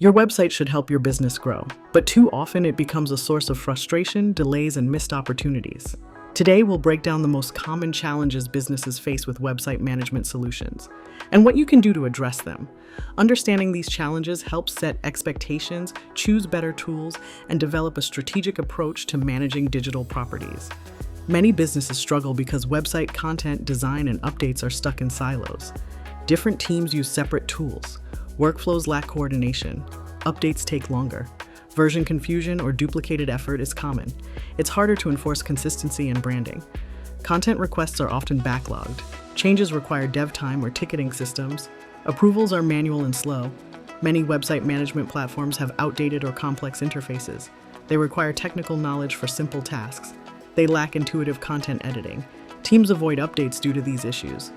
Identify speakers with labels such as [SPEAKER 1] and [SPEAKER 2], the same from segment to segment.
[SPEAKER 1] Your website should help your business grow, but too often it becomes a source of frustration, delays, and missed opportunities. Today, we'll break down the most common challenges businesses face with website management solutions and what you can do to address them. Understanding these challenges helps set expectations, choose better tools, and develop a strategic approach to managing digital properties. Many businesses struggle because website content, design, and updates are stuck in silos. Different teams use separate tools. Workflows lack coordination. Updates take longer. Version confusion or duplicated effort is common. It's harder to enforce consistency and branding. Content requests are often backlogged. Changes require dev time or ticketing systems. Approvals are manual and slow. Many website management platforms have outdated or complex interfaces. They require technical knowledge for simple tasks. They lack intuitive content editing. Teams avoid updates due to these issues.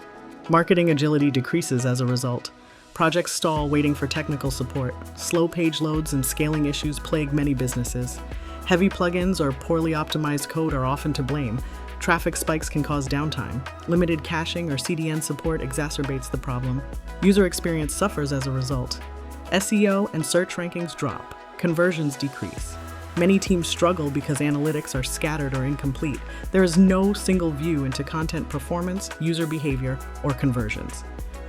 [SPEAKER 1] Marketing agility decreases as a result. Projects stall waiting for technical support. Slow page loads and scaling issues plague many businesses. Heavy plugins or poorly optimized code are often to blame. Traffic spikes can cause downtime. Limited caching or CDN support exacerbates the problem. User experience suffers as a result. SEO and search rankings drop. Conversions decrease. Many teams struggle because analytics are scattered or incomplete. There is no single view into content performance, user behavior, or conversions.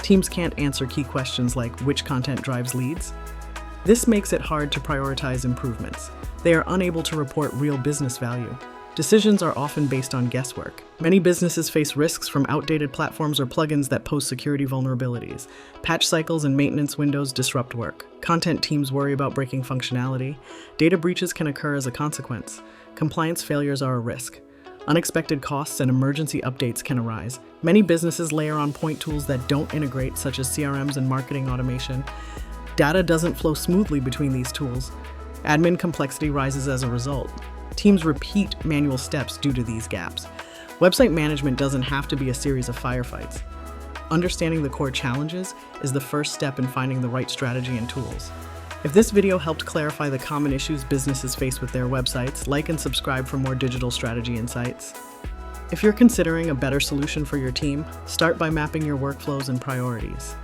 [SPEAKER 1] Teams can't answer key questions like which content drives leads. This makes it hard to prioritize improvements. They are unable to report real business value. Decisions are often based on guesswork. Many businesses face risks from outdated platforms or plugins that pose security vulnerabilities. Patch cycles and maintenance windows disrupt work. Content teams worry about breaking functionality. Data breaches can occur as a consequence. Compliance failures are a risk. Unexpected costs and emergency updates can arise. Many businesses layer on point tools that don't integrate, such as CRMs and marketing automation. Data doesn't flow smoothly between these tools. Admin complexity rises as a result. Teams repeat manual steps due to these gaps. Website management doesn't have to be a series of firefights. Understanding the core challenges is the first step in finding the right strategy and tools. If this video helped clarify the common issues businesses face with their websites, like and subscribe for more digital strategy insights. If you're considering a better solution for your team, start by mapping your workflows and priorities.